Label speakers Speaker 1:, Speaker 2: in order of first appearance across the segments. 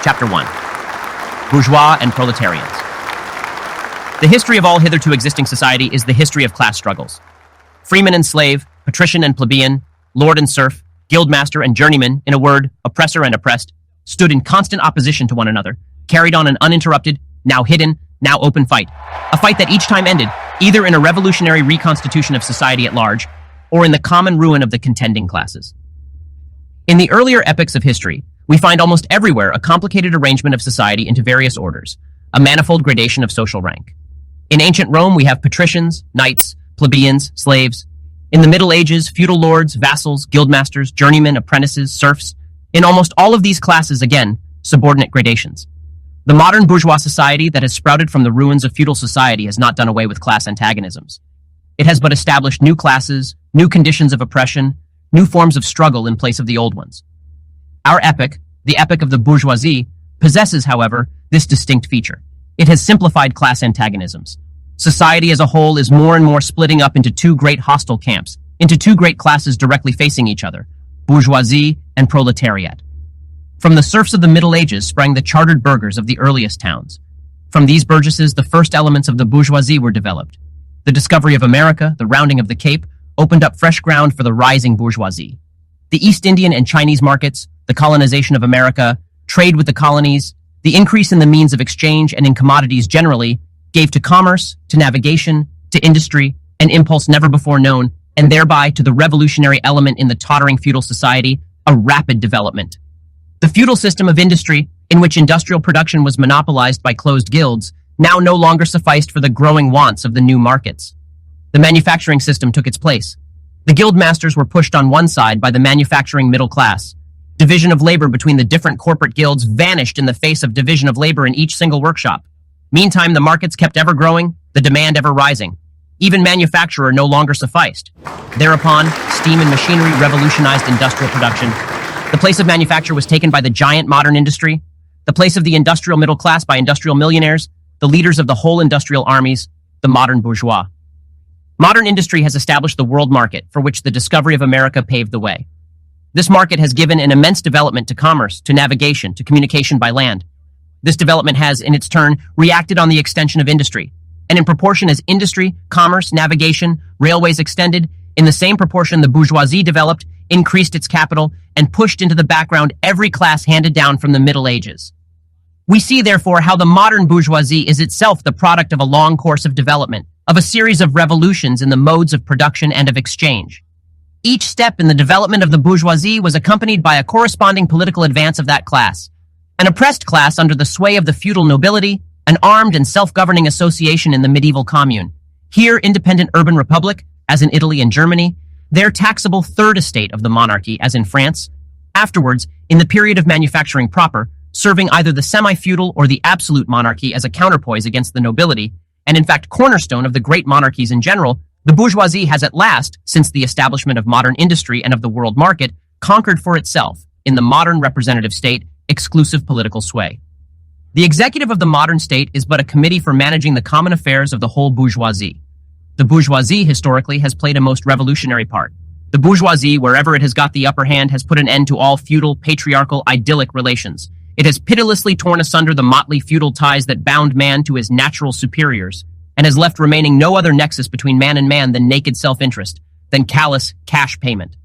Speaker 1: Chapter 1. Bourgeois and Proletarians. The history of all hitherto existing society is the history of class struggles. Freeman and slave, patrician and plebeian, lord and serf, guildmaster and journeyman, in a word, oppressor and oppressed, stood in constant opposition to one another, carried on an uninterrupted, now hidden, now open fight. A fight that each time ended either in a revolutionary reconstitution of society at large, or in the common ruin of the contending classes. In the earlier epochs of history, we find almost everywhere a complicated arrangement of society into various orders, a manifold gradation of social rank. In ancient Rome, we have patricians, knights, plebeians, slaves. In the Middle Ages, feudal lords, vassals, guildmasters, journeymen, apprentices, serfs. In almost all of these classes, again, subordinate gradations. The modern bourgeois society that has sprouted from the ruins of feudal society has not done away with class antagonisms. It has but established new classes, new conditions of oppression, new forms of struggle in place of the old ones. Our epoch, the epoch of the bourgeoisie, possesses, however, this distinct feature. It has simplified class antagonisms. Society as a whole is more and more splitting up into two great hostile camps, into two great classes directly facing each other, bourgeoisie and proletariat. From the serfs of the Middle Ages sprang the chartered burghers of the earliest towns. From these burgesses, the first elements of the bourgeoisie were developed. The discovery of America, the rounding of the Cape, opened up fresh ground for the rising bourgeoisie. The East Indian and Chinese markets, the colonization of America, trade with the colonies, the increase in the means of exchange and in commodities generally, gave to commerce, to navigation, to industry, an impulse never before known, and thereby to the revolutionary element in the tottering feudal society, a rapid development. The feudal system of industry, in which industrial production was monopolized by closed guilds, now no longer sufficed for the growing wants of the new markets. The manufacturing system took its place. The guild masters were pushed on one side by the manufacturing middle class. Division of labor between the different corporate guilds vanished in the face of division of labor in each single workshop. Meantime, the markets kept ever growing, the demand ever rising. Even manufacturer no longer sufficed. Thereupon, steam and machinery revolutionized industrial production. The place of manufacture was taken by the giant modern industry, the place of the industrial middle class by industrial millionaires, the leaders of the whole industrial armies, the modern bourgeois. Modern industry has established the world market, for which the discovery of America paved the way. This market has given an immense development to commerce, to navigation, to communication by land. This development has, in its turn, reacted on the extension of industry. And in proportion as industry, commerce, navigation, railways extended, in the same proportion the bourgeoisie developed, increased its capital, and pushed into the background every class handed down from the Middle Ages. We see, therefore, how the modern bourgeoisie is itself the product of a long course of development, of a series of revolutions in the modes of production and of exchange. Each step in the development of the bourgeoisie was accompanied by a corresponding political advance of that class. An oppressed class under the sway of the feudal nobility, an armed and self-governing association in the medieval commune. Here, independent urban republic, as in Italy and Germany. There, taxable third estate of the monarchy, as in France. Afterwards, in the period of manufacturing proper, serving either the semi-feudal or the absolute monarchy as a counterpoise against the nobility, and in fact cornerstone of the great monarchies in general, the bourgeoisie has at last, since the establishment of modern industry and of the world market, conquered for itself, in the modern representative state, exclusive political sway. The executive of the modern state is but a committee for managing the common affairs of the whole bourgeoisie. The bourgeoisie, historically, has played a most revolutionary part. The bourgeoisie, wherever it has got the upper hand, has put an end to all feudal, patriarchal, idyllic relations. It has pitilessly torn asunder the motley feudal ties that bound man to his natural superiors, and has left remaining no other nexus between man and man than naked self-interest, than callous cash payment.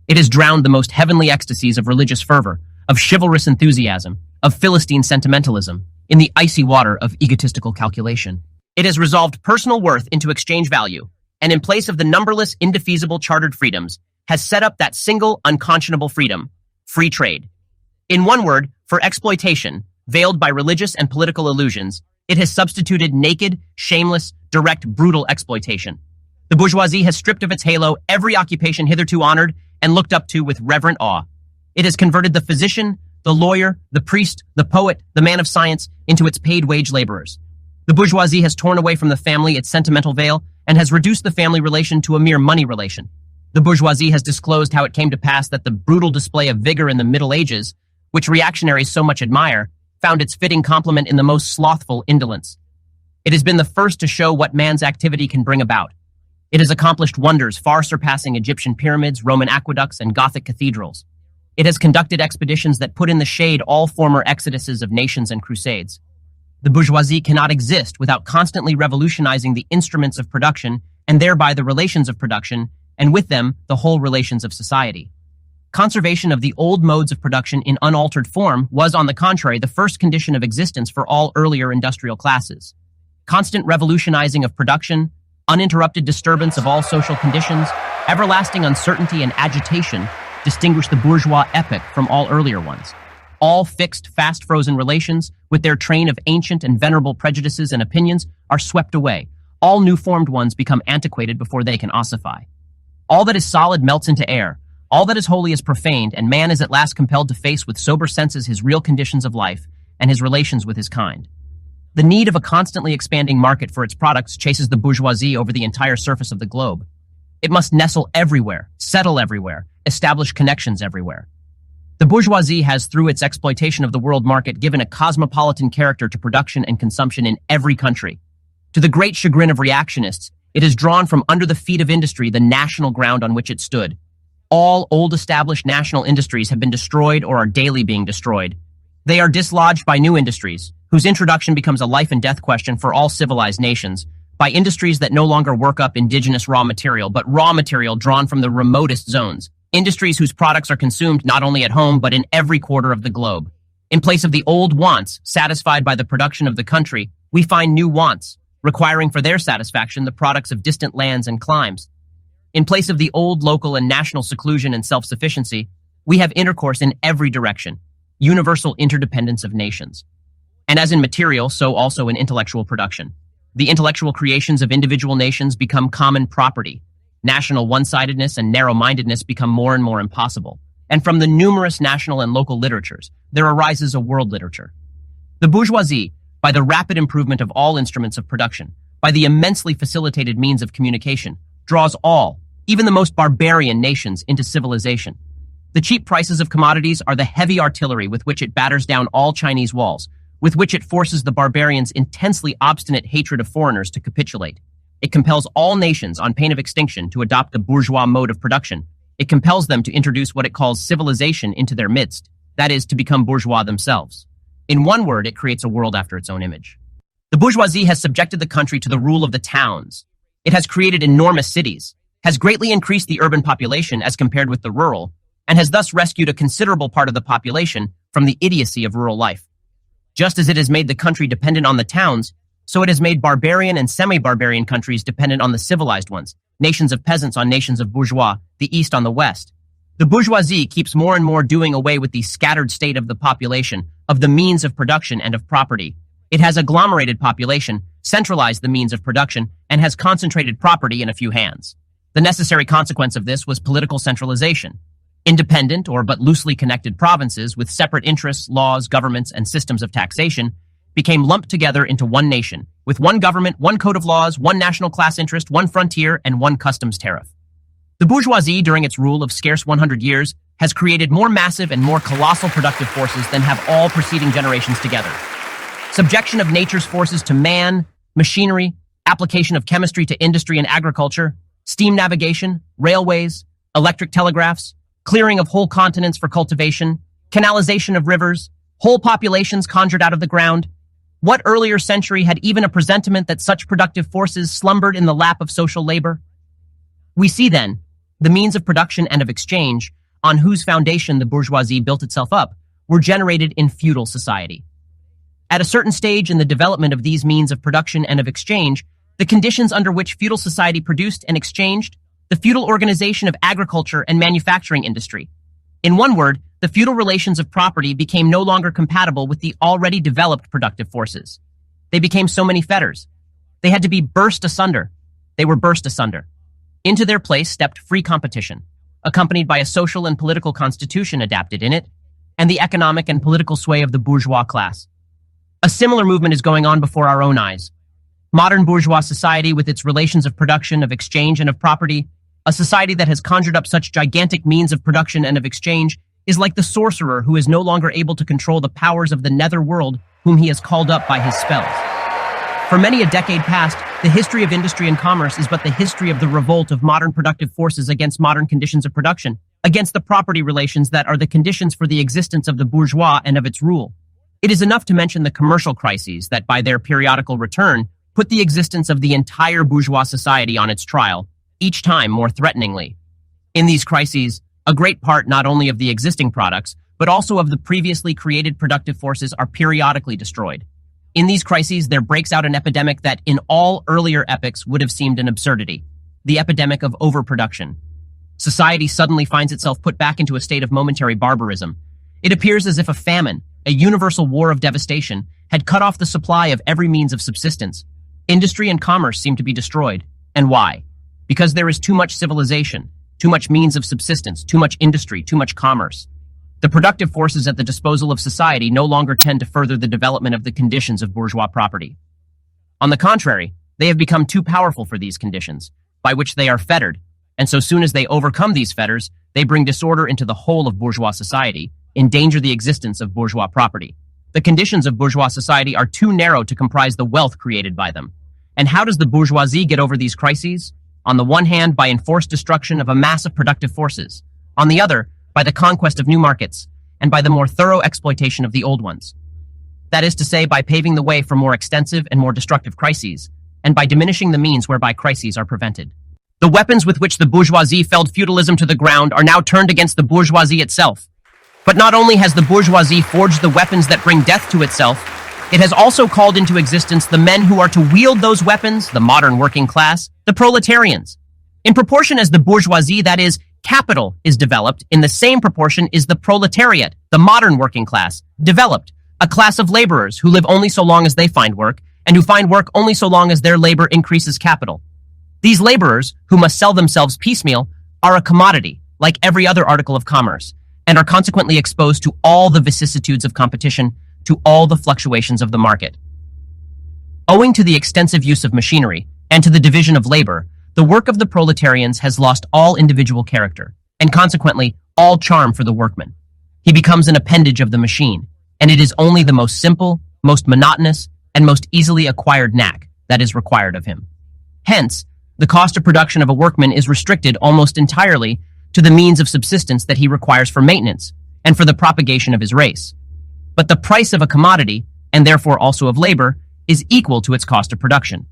Speaker 1: It has drowned the most heavenly ecstasies of religious fervor, of chivalrous enthusiasm, of Philistine sentimentalism, in the icy water of egotistical calculation. It has resolved personal worth into exchange value, and in place of the numberless, indefeasible chartered freedoms, has set up that single, unconscionable freedom, free trade. In one word, for exploitation, veiled by religious and political illusions, it has substituted naked, shameless, direct, brutal exploitation. The bourgeoisie has stripped of its halo every occupation hitherto honored and looked up to with reverent awe. It has converted the physician, the lawyer, the priest, the poet, the man of science into its paid wage laborers. The bourgeoisie has torn away from the family its sentimental veil and has reduced the family relation to a mere money relation. The bourgeoisie has disclosed how it came to pass that the brutal display of vigor in the Middle Ages, which reactionaries so much admire, found its fitting complement in the most slothful indolence. It has been the first to show what man's activity can bring about. It has accomplished wonders far surpassing Egyptian pyramids, Roman aqueducts, and Gothic cathedrals. It has conducted expeditions that put in the shade all former exoduses of nations and crusades. The bourgeoisie cannot exist without constantly revolutionizing the instruments of production and thereby the relations of production, and with them, the whole relations of society. Conservation of the old modes of production in unaltered form was, on the contrary, the first condition of existence for all earlier industrial classes. Constant revolutionizing of production, uninterrupted disturbance of all social conditions, everlasting uncertainty and agitation distinguish the bourgeois epoch from all earlier ones. All fixed, fast-frozen relations, with their train of ancient and venerable prejudices and opinions, are swept away. All new-formed ones become antiquated before they can ossify. All that is solid melts into air. All that is holy is profaned, and man is at last compelled to face with sober senses his real conditions of life and his relations with his kind. The need of a constantly expanding market for its products chases the bourgeoisie over the entire surface of the globe. It must nestle everywhere, settle everywhere, establish connections everywhere. The bourgeoisie has, through its exploitation of the world market, given a cosmopolitan character to production and consumption in every country. To the great chagrin of reactionists, it has drawn from under the feet of industry the national ground on which it stood. All old established national industries have been destroyed or are daily being destroyed. They are dislodged by new industries, whose introduction becomes a life and death question for all civilized nations, by industries that no longer work up indigenous raw material, but raw material drawn from the remotest zones. Industries whose products are consumed not only at home, but in every quarter of the globe. In place of the old wants satisfied by the production of the country, we find new wants, requiring for their satisfaction the products of distant lands and climes. In place of the old local and national seclusion and self-sufficiency, we have intercourse in every direction, universal interdependence of nations. And as in material, so also in intellectual production. The intellectual creations of individual nations become common property. National one-sidedness and narrow-mindedness become more and more impossible. And from the numerous national and local literatures, there arises a world literature. The bourgeoisie, by the rapid improvement of all instruments of production, by the immensely facilitated means of communication, draws all, even the most barbarian nations, into civilization. The cheap prices of commodities are the heavy artillery with which it batters down all Chinese walls, with which it forces the barbarians' intensely obstinate hatred of foreigners to capitulate. It compels all nations, on pain of extinction, to adopt the bourgeois mode of production. It compels them to introduce what it calls civilization into their midst, that is, to become bourgeois themselves. In one word, it creates a world after its own image. The bourgeoisie has subjected the country to the rule of the towns. It has created enormous cities, has greatly increased the urban population as compared with the rural, and has thus rescued a considerable part of the population from the idiocy of rural life. Just as it has made the country dependent on the towns, so it has made barbarian and semi-barbarian countries dependent on the civilized ones, nations of peasants on nations of bourgeois, the East on the West. The bourgeoisie keeps more and more doing away with the scattered state of the population, of the means of production and of property. It has agglomerated population, centralized the means of production, and has concentrated property in a few hands. The necessary consequence of this was political centralization. Independent or but loosely connected provinces with separate interests, laws, governments, and systems of taxation became lumped together into one nation, with one government, one code of laws, one national class interest, one frontier, and one customs tariff. The bourgeoisie, during its rule of scarce 100 years, has created more massive and more colossal productive forces than have all preceding generations together. Subjection of nature's forces to man, machinery, application of chemistry to industry and agriculture, steam navigation, railways, electric telegraphs, clearing of whole continents for cultivation, canalization of rivers, whole populations conjured out of the ground. What earlier century had even a presentiment that such productive forces slumbered in the lap of social labor? We see then, the means of production and of exchange, on whose foundation the bourgeoisie built itself up, were generated in feudal society. At a certain stage in the development of these means of production and of exchange, the conditions under which feudal society produced and exchanged, the feudal organization of agriculture and manufacturing industry. In one word, the feudal relations of property became no longer compatible with the already developed productive forces. They became so many fetters. They had to be burst asunder. They were burst asunder. Into their place stepped free competition, accompanied by a social and political constitution adapted in it, and the economic and political sway of the bourgeois class. A similar movement is going on before our own eyes. Modern bourgeois society, with its relations of production, of exchange, and of property, a society that has conjured up such gigantic means of production and of exchange, is like the sorcerer who is no longer able to control the powers of the nether world whom he has called up by his spells. For many a decade past, the history of industry and commerce is but the history of the revolt of modern productive forces against modern conditions of production, against the property relations that are the conditions for the existence of the bourgeois and of its rule. It is enough to mention the commercial crises that, by their periodical return, put the existence of the entire bourgeois society on its trial, each time more threateningly. In these crises, a great part not only of the existing products, but also of the previously created productive forces are periodically destroyed. In these crises, there breaks out an epidemic that in all earlier epochs would have seemed an absurdity, the epidemic of overproduction. Society suddenly finds itself put back into a state of momentary barbarism. It appears as if a famine, a universal war of devastation, had cut off the supply of every means of subsistence. Industry and commerce seem to be destroyed. And why? Because there is too much civilization, too much means of subsistence, too much industry, too much commerce. The productive forces at the disposal of society no longer tend to further the development of the conditions of bourgeois property. On the contrary, they have become too powerful for these conditions, by which they are fettered, and so soon as they overcome these fetters, they bring disorder into the whole of bourgeois society, endanger the existence of bourgeois property. The conditions of bourgeois society are too narrow to comprise the wealth created by them. And how does the bourgeoisie get over these crises? On the one hand, by enforced destruction of a mass of productive forces. On the other, by the conquest of new markets, and by the more thorough exploitation of the old ones. That is to say, by paving the way for more extensive and more destructive crises, and by diminishing the means whereby crises are prevented. The weapons with which the bourgeoisie felled feudalism to the ground are now turned against the bourgeoisie itself. But not only has the bourgeoisie forged the weapons that bring death to itself, it has also called into existence the men who are to wield those weapons, the modern working class, the proletarians. In proportion as the bourgeoisie, that is, capital, is developed, in the same proportion is the proletariat, the modern working class, developed, a class of laborers who live only so long as they find work, and who find work only so long as their labor increases capital. These laborers, who must sell themselves piecemeal, are a commodity, like every other article of commerce, and are consequently exposed to all the vicissitudes of competition, to all the fluctuations of the market. Owing to the extensive use of machinery, and to the division of labor, the work of the proletarians has lost all individual character, and consequently all charm for the workman. He becomes an appendage of the machine, and it is only the most simple, most monotonous, and most easily acquired knack that is required of him. Hence, the cost of production of a workman is restricted almost entirely to the means of subsistence that he requires for maintenance and for the propagation of his race. But the price of a commodity, and therefore also of labor, is equal to its cost of production.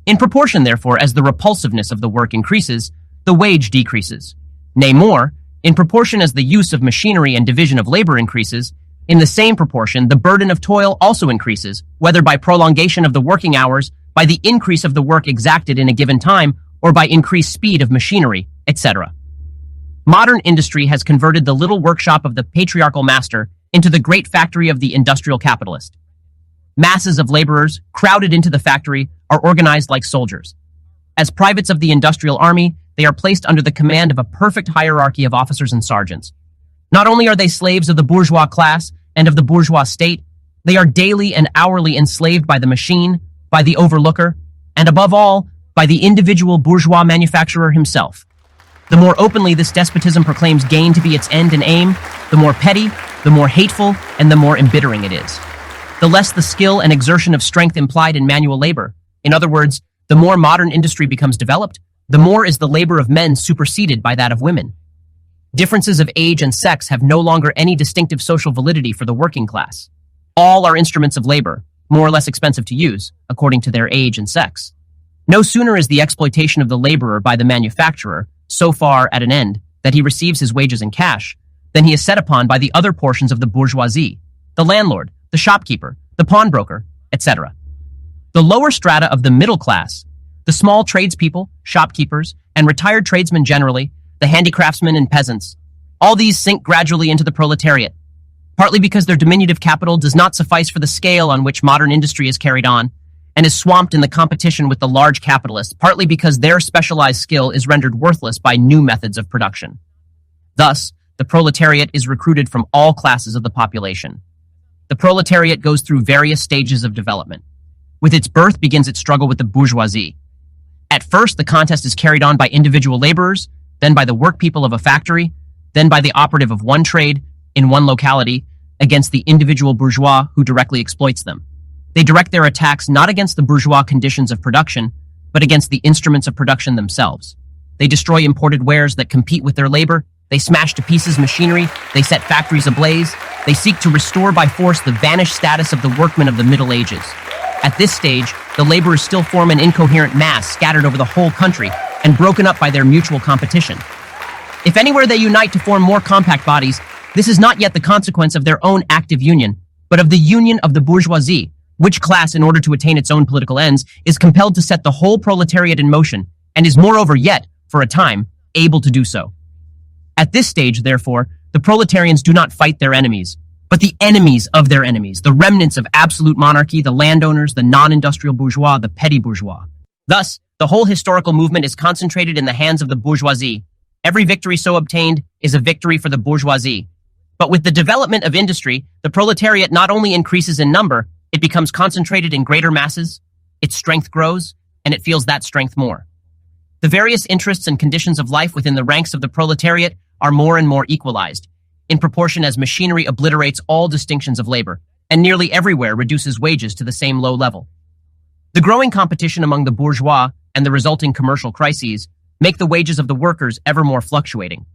Speaker 1: In proportion, therefore, as the repulsiveness of the work increases, the wage decreases. Nay more, in proportion as the use of machinery and division of labor increases, in the same proportion the burden of toil also increases, whether by prolongation of the working hours, by the increase of the work exacted in a given time, or by increased speed of machinery, etc. Modern industry has converted the little workshop of the patriarchal master into the great factory of the industrial capitalist. Masses of laborers, crowded into the factory, are organized like soldiers. As privates of the industrial army, they are placed under the command of a perfect hierarchy of officers and sergeants. Not only are they slaves of the bourgeois class and of the bourgeois state, they are daily and hourly enslaved by the machine, by the overlooker, and above all, by the individual bourgeois manufacturer himself. The more openly this despotism proclaims gain to be its end and aim, the more petty, the more hateful, and the more embittering it is. The less the skill and exertion of strength implied in manual labor. In other words, the more modern industry becomes developed, the more is the labor of men superseded by that of women. Differences of age and sex have no longer any distinctive social validity for the working class. All are instruments of labor, more or less expensive to use, according to their age and sex. No sooner is the exploitation of the laborer by the manufacturer so far at an end that he receives his wages in cash, than he is set upon by the other portions of the bourgeoisie, the landlord, the shopkeeper, the pawnbroker, etc. The lower strata of the middle class, the small tradespeople, shopkeepers, and retired tradesmen generally, the handicraftsmen and peasants, all these sink gradually into the proletariat, partly because their diminutive capital does not suffice for the scale on which modern industry is carried on, and is swamped in the competition with the large capitalists, partly because their specialized skill is rendered worthless by new methods of production. Thus, the proletariat is recruited from all classes of the population. The proletariat goes through various stages of development. With its birth begins its struggle with the bourgeoisie. At first, the contest is carried on by individual laborers, then by the workpeople of a factory, then by the operative of one trade in one locality against the individual bourgeois who directly exploits them. They direct their attacks not against the bourgeois conditions of production, but against the instruments of production themselves. They destroy imported wares that compete with their labor They smash to pieces machinery, they set factories ablaze, they seek to restore by force the vanished status of the workmen of the Middle Ages. At this stage, the laborers still form an incoherent mass scattered over the whole country and broken up by their mutual competition. If anywhere they unite to form more compact bodies, this is not yet the consequence of their own active union, but of the union of the bourgeoisie, which class, in order to attain its own political ends, is compelled to set the whole proletariat in motion, and is moreover yet, for a time, able to do so. At this stage, therefore, the proletarians do not fight their enemies, but the enemies of their enemies, the remnants of absolute monarchy, the landowners, the non-industrial bourgeois, the petty bourgeois. Thus, the whole historical movement is concentrated in the hands of the bourgeoisie. Every victory so obtained is a victory for the bourgeoisie. But with the development of industry, the proletariat not only increases in number, it becomes concentrated in greater masses, its strength grows, and it feels that strength more. The various interests and conditions of life within the ranks of the proletariat are more and more equalized, in proportion as machinery obliterates all distinctions of labor, and nearly everywhere reduces wages to the same low level. The growing competition among the bourgeois and the resulting commercial crises make the wages of the workers ever more fluctuating.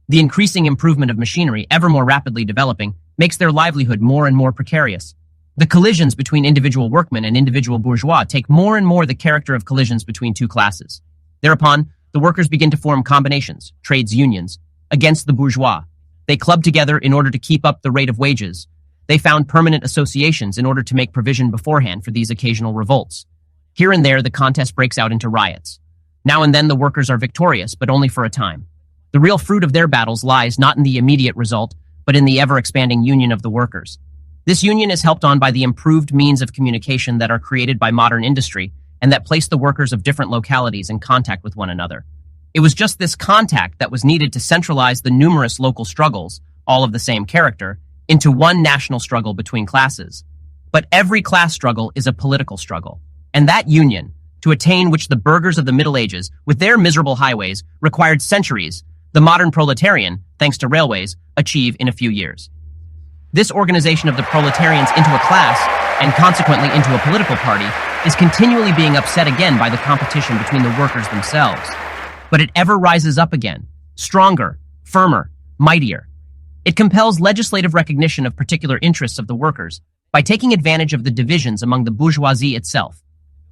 Speaker 1: The increasing improvement of machinery, ever more rapidly developing, makes their livelihood more and more precarious. The collisions between individual workmen and individual bourgeois take more and more the character of collisions between two classes. Thereupon, the workers begin to form combinations, trades unions, against the bourgeois. They club together in order to keep up the rate of wages. They found permanent associations in order to make provision beforehand for these occasional revolts. Here and there, the contest breaks out into riots. Now and then, the workers are victorious, but only for a time. The real fruit of their battles lies not in the immediate result, but in the ever-expanding union of the workers. This union is helped on by the improved means of communication that are created by modern industry and that place the workers of different localities in contact with one another. It was just this contact that was needed to centralize the numerous local struggles, all of the same character, into one national struggle between classes. But every class struggle is a political struggle, and that union, to attain which the burghers of the Middle Ages, with their miserable highways, required centuries, the modern proletarian, thanks to railways, achieve in a few years. This organization of the proletarians into a class, and consequently into a political party, is continually being upset again by the competition between the workers themselves. But it ever rises up again, stronger, firmer, mightier. It compels legislative recognition of particular interests of the workers by taking advantage of the divisions among the bourgeoisie itself.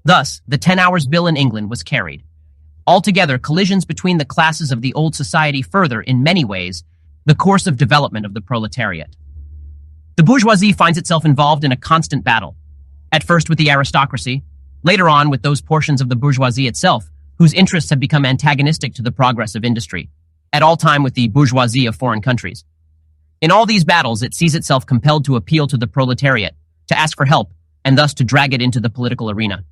Speaker 1: Thus, the 10 Hours Bill in England was carried. Altogether, collisions between the classes of the old society further, in many ways, the course of development of the proletariat. The bourgeoisie finds itself involved in a constant battle, at first with the aristocracy, later on with those portions of the bourgeoisie itself whose interests have become antagonistic to the progress of industry, at all time with the bourgeoisie of foreign countries. In all these battles, it sees itself compelled to appeal to the proletariat, to ask for help, and thus to drag it into the political arena.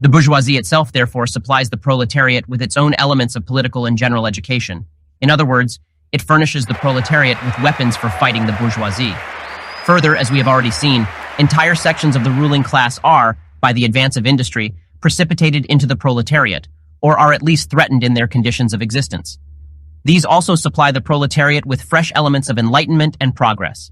Speaker 1: The bourgeoisie itself, therefore, supplies the proletariat with its own elements of political and general education. In other words, it furnishes the proletariat with weapons for fighting the bourgeoisie. Further, as we have already seen, entire sections of the ruling class are, by the advance of industry, precipitated into the proletariat, or are at least threatened in their conditions of existence. These also supply the proletariat with fresh elements of enlightenment and progress.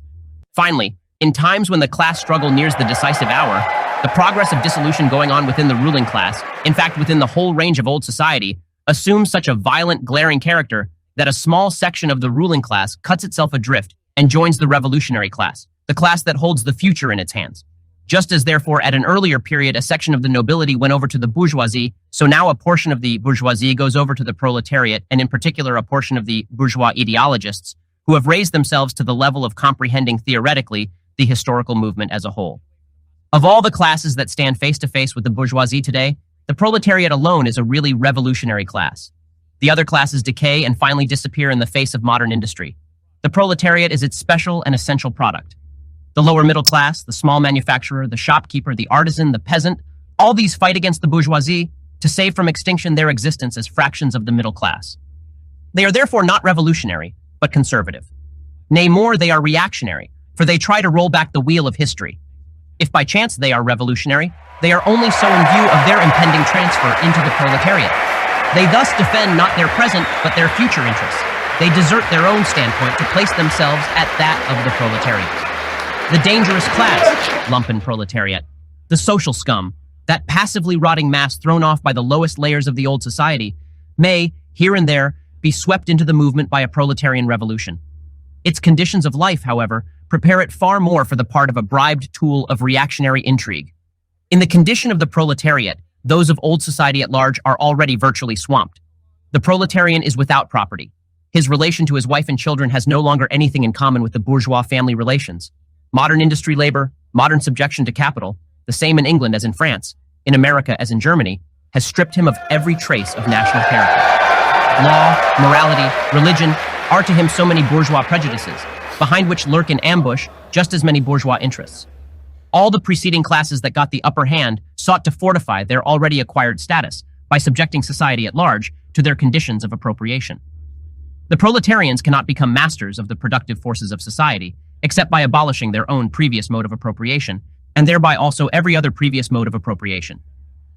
Speaker 1: Finally, in times when the class struggle nears the decisive hour, the progress of dissolution going on within the ruling class, in fact within the whole range of old society, assumes such a violent, glaring character that a small section of the ruling class cuts itself adrift and joins the revolutionary class, the class that holds the future in its hands. Just as, therefore, at an earlier period, a section of the nobility went over to the bourgeoisie, so now a portion of the bourgeoisie goes over to the proletariat, and in particular a portion of the bourgeois ideologists, who have raised themselves to the level of comprehending theoretically the historical movement as a whole. Of all the classes that stand face to face with the bourgeoisie today, the proletariat alone is a really revolutionary class. The other classes decay and finally disappear in the face of modern industry. The proletariat is its special and essential product. The lower middle class, the small manufacturer, the shopkeeper, the artisan, the peasant, all these fight against the bourgeoisie to save from extinction their existence as fractions of the middle class. They are therefore not revolutionary, but conservative. Nay, more, they are reactionary, for they try to roll back the wheel of history. If by chance they are revolutionary, they are only so in view of their impending transfer into the proletariat. They thus defend not their present, but their future interests. They desert their own standpoint to place themselves at that of the proletariat. The dangerous class, lumpen proletariat, the social scum, that passively rotting mass thrown off by the lowest layers of the old society, may, here and there, be swept into the movement by a proletarian revolution. Its conditions of life, however, prepare it far more for the part of a bribed tool of reactionary intrigue. In the condition of the proletariat, those of old society at large are already virtually swamped. The proletarian is without property. His relation to his wife and children has no longer anything in common with the bourgeois family relations. Modern industry labor, modern subjection to capital, the same in England as in France, in America as in Germany, has stripped him of every trace of national character. Law, morality, religion are to him so many bourgeois prejudices, behind which lurk in ambush just as many bourgeois interests. All the preceding classes that got the upper hand sought to fortify their already acquired status by subjecting society at large to their conditions of appropriation. The proletarians cannot become masters of the productive forces of society except by abolishing their own previous mode of appropriation, and thereby also every other previous mode of appropriation.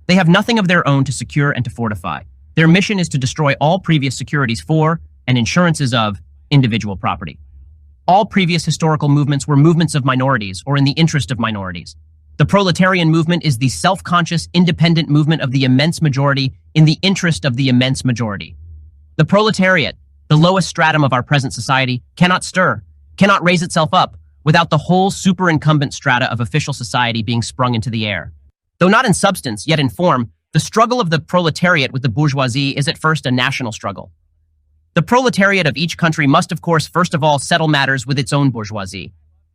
Speaker 1: They have nothing of their own to secure and to fortify. Their mission is to destroy all previous securities for and insurances of individual property. All previous historical movements were movements of minorities or in the interest of minorities. The proletarian movement is the self-conscious, independent movement of the immense majority in the interest of the immense majority. The proletariat, the lowest stratum of our present society, cannot stir, cannot raise itself up without the whole superincumbent strata of official society being sprung into the air. Though not in substance, yet in form, the struggle of the proletariat with the bourgeoisie is at first a national struggle. The proletariat of each country must, of course, first of all settle matters with its own bourgeoisie.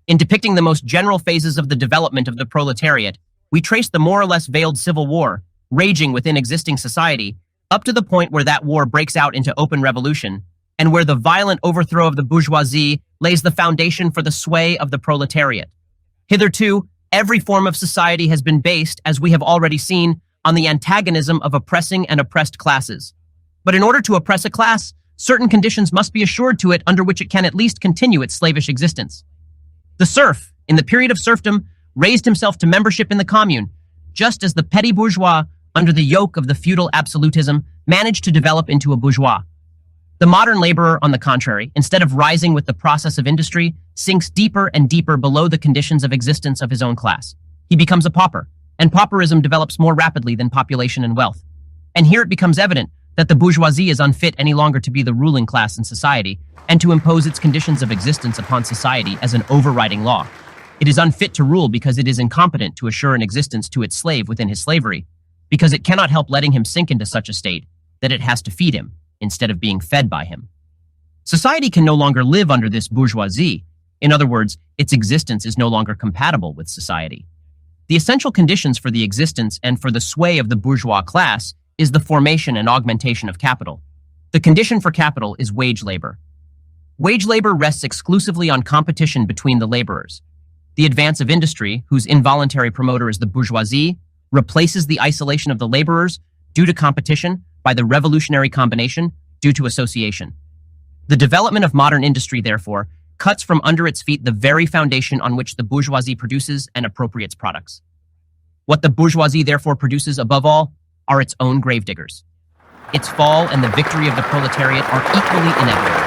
Speaker 1: In depicting the most general phases of the development of the proletariat, we trace the more or less veiled civil war, raging within existing society, up to the point where that war breaks out into open revolution, and where the violent overthrow of the bourgeoisie lays the foundation for the sway of the proletariat. Hitherto, every form of society has been based, as we have already seen, on the antagonism of oppressing and oppressed classes. But in order to oppress a class, certain conditions must be assured to it under which it can at least continue its slavish existence. The serf, in the period of serfdom, raised himself to membership in the commune, just as the petty bourgeois, under the yoke of the feudal absolutism, managed to develop into a bourgeois. The modern laborer, on the contrary, instead of rising with the process of industry, sinks deeper and deeper below the conditions of existence of his own class. He becomes a pauper, and pauperism develops more rapidly than population and wealth. And here it becomes evident that the bourgeoisie is unfit any longer to be the ruling class in society and to impose its conditions of existence upon society as an overriding law. It is unfit to rule because it is incompetent to assure an existence to its slave within his slavery, because it cannot help letting him sink into such a state that it has to feed him instead of being fed by him. Society can no longer live under this bourgeoisie. In other words, its existence is no longer compatible with society. The essential conditions for the existence and for the sway of the bourgeois class is the formation and augmentation of capital. The condition for capital is wage labor. Wage labor rests exclusively on competition between the laborers. The advance of industry, whose involuntary promoter is the bourgeoisie, replaces the isolation of the laborers due to competition by the revolutionary combination due to association. The development of modern industry, therefore, cuts from under its feet the very foundation on which the bourgeoisie produces and appropriates products. What the bourgeoisie therefore produces above all are its own gravediggers. Its fall and the victory of the proletariat are equally inevitable.